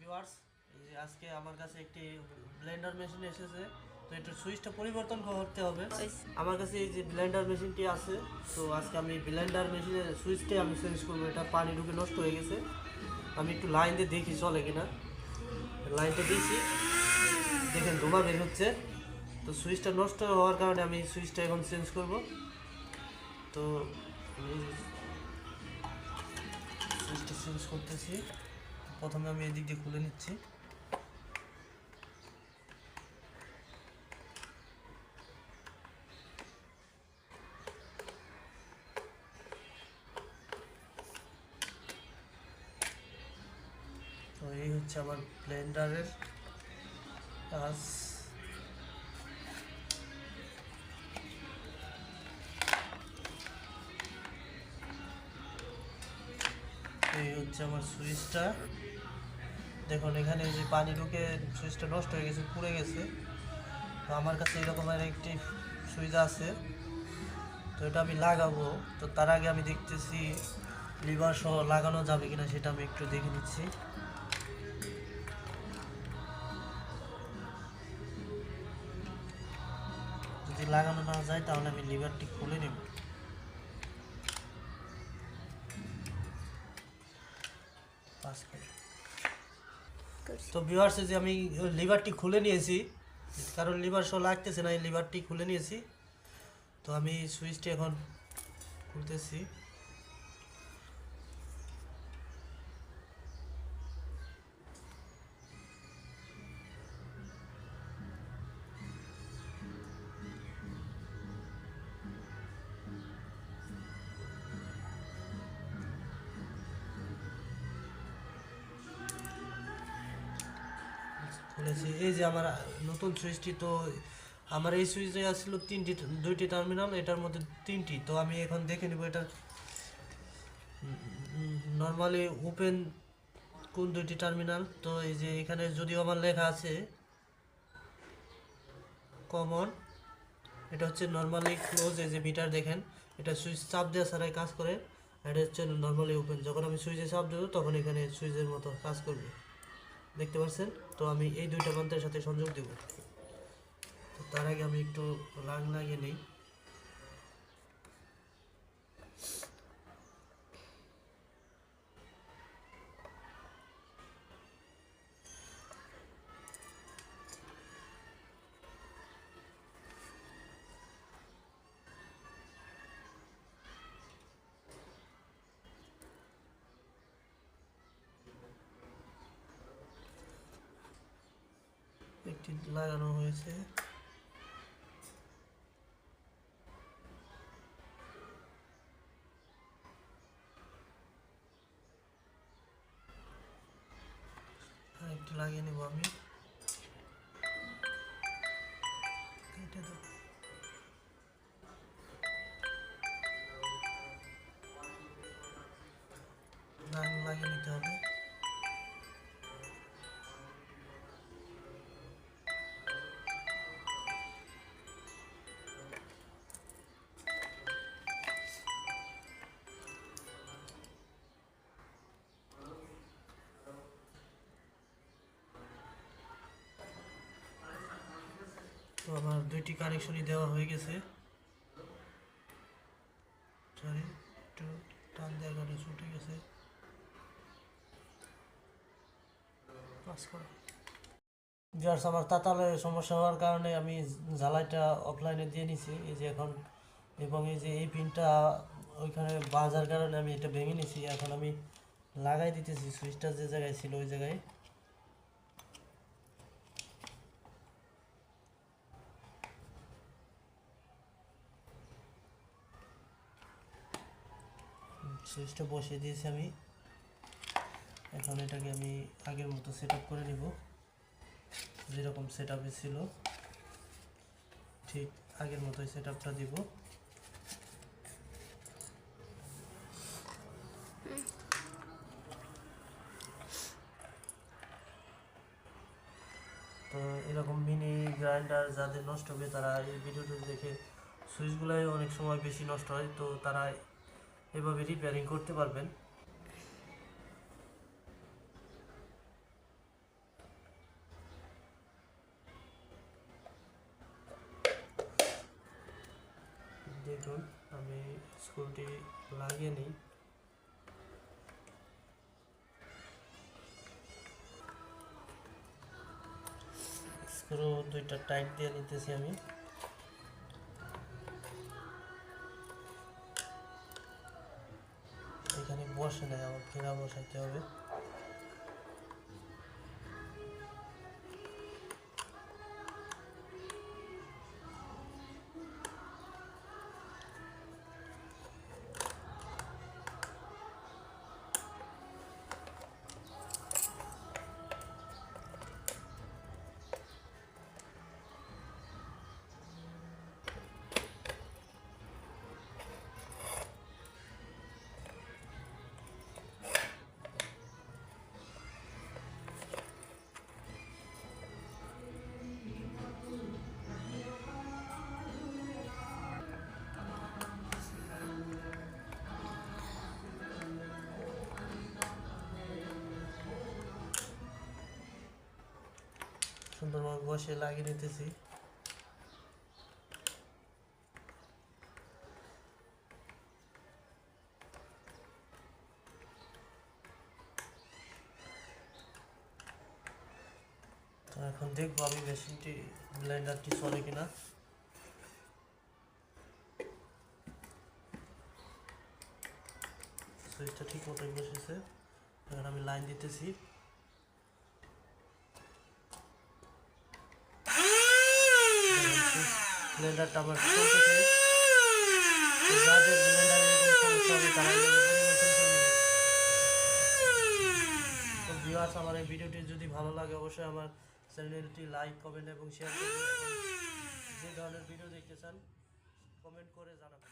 Viewers, এই যে আজকে আমার কাছে একটি ব্লেন্ডার মেশিন এসেছে। তো এটার সুইচটা পরিবর্তন করতে হবে। আমার কাছে এই যে ব্লেন্ডার মেশিনটি আছে, তো আজকে আমি ব্লেন্ডার মেশিনের সুইচটাই আমি চেঞ্জ করবো। এটা পানি ঢুকে নষ্ট হয়ে গেছে। আমি একটু লাইন দিয়ে দেখি চলে কিনা। লাইনটা দিয়েছি, দেখেন ধোঁয়া বের হচ্ছে। তো সুইচটা নষ্ট হওয়ার কারণে আমি সুইচটা এখন চেঞ্জ করব। তো আমি সুইচটা চেঞ্জ করতেছি। প্রথমে আমি এদিক দিয়ে খুলে নিচ্ছি। তো এই হচ্ছে আমার ব্লেন্ডারের কাজ। এই হচ্ছে আমার সুইচটা। দেখুন এখানে যে পানি ঢুকে সুইচটা নষ্ট হয়ে গেছে, পুড়ে গেছে। তো আমার কাছে এরকমের একটি সুইচ আছে, তো এটা আমি লাগাবো। তো তার আগে আমি দেখতেছি লিভার সহ লাগানো যাবে কিনা, সেটা আমি একটু দেখে নিচ্ছি। যদি লাগানো না যায় তাহলে আমি লিভারটি খুলে নেব। তো ভিউয়ার্স, যে আমি লিভারটি খুলে নিয়েছি, কারণ লিভার সহ লাগতেছে না, এই লিভারটি খুলে নিয়েছি। তো আমি সুইচটি এখন খুলতেছি। খুলেছি। এই যে আমার নতুন সুইচটি। তো আমার এই সুইচে আসছিল দুইটি টার্মিনাল, এটার মধ্যে তিনটি। তো আমি এখন দেখে নিব এটা নর্মালি ওপেন কোন দুইটি টার্মিনাল। তো এই যে এখানে যদিও আমার লেখা আছে কমন, এটা হচ্ছে নর্মালি ক্লোজ। এই যে মিটার দেখেন, এটা সুইচ চাপ দেওয়া ছাড়াই কাজ করে। এটা হচ্ছে নর্মালি ওপেন, যখন আমি সুইচে চাপ দেবো তখন এখানে সুইচের মতো কাজ করবে, দেখতে পাচ্ছেন। তো আমি এই দুইটা প্রান্তের সাথে সংযোগ দেব। তো তার আগে আমি একটু রাং লাগিয়ে নিই। একটি লাগানো হয়েছে। একটু লাগিয়ে নেব আমি। এটা তো রাং লাগিয়ে নিতে হবে। তো আমার দুইটি কানেকশনই দেওয়া হয়ে গেছে। সরি, একটু টান দেওয়ার কারণে ছুটে গেছে। পাস করো। জাস্ট আমার তাতালের সমস্যা হওয়ার কারণে আমি জ্বালাইটা অফলাইনে দিয়ে নিছি, এই যে এখন। এবং এই যে এই পিনটা ওইখানে বাজার কারণে আমি এটা ভেঙে নিছি। এখন আমি লাগাই দিতেছি সুইচটা যে জায়গায় ছিল ওই জায়গায়। সুইচটা বসিয়ে দিয়েছি আমি। এখন এটাকে আমি আগের মতো সেট আপ করে নিব, যেরকম সেট আপে ছিল ঠিক আগের মতোই সেট আপটা দিব। তো এরকম মিনি গ্রাইন্ডার যাদের নষ্ট হবে তারা এই ভিডিওটি দেখে, সুইচগুলোই অনেক সময় বেশি নষ্ট হয়, তো তারা এভাবে রিপেয়ারিং করতে পারবেন। দেখুন আমি স্ক্রুটি লাগিয়ে নিই। স্ক্রু দুইটা টাইট দিয়ে নিতেছি আমি। এখানে বসে নাই, আমার ঘেরা বসাইতে হবে। সুন্দরভাবে বসে লাগিয়ে নিতেছি। তো এখন দেখবো আমি মেশিনটি ব্লেন্ডারটি চলে কিনা। সুইচটা ঠিক মতোই বসেছে। এখন আমি লাইন দিতেছি। ব্লেন্ডারটা আমার চলতেছে। যাদের ব্লেন্ডারে এরকম সমস্যা হবে তারা তো ভিউয়ার্স, আমার এই ভিডিওটি যদি ভালো লাগে অবশ্যই আমার চ্যানেলটি লাইক, কমেন্ট এবং শেয়ার করবেন এবং যে ধরনের ভিডিও দেখতে চান কমেন্ট করে জানাবেন।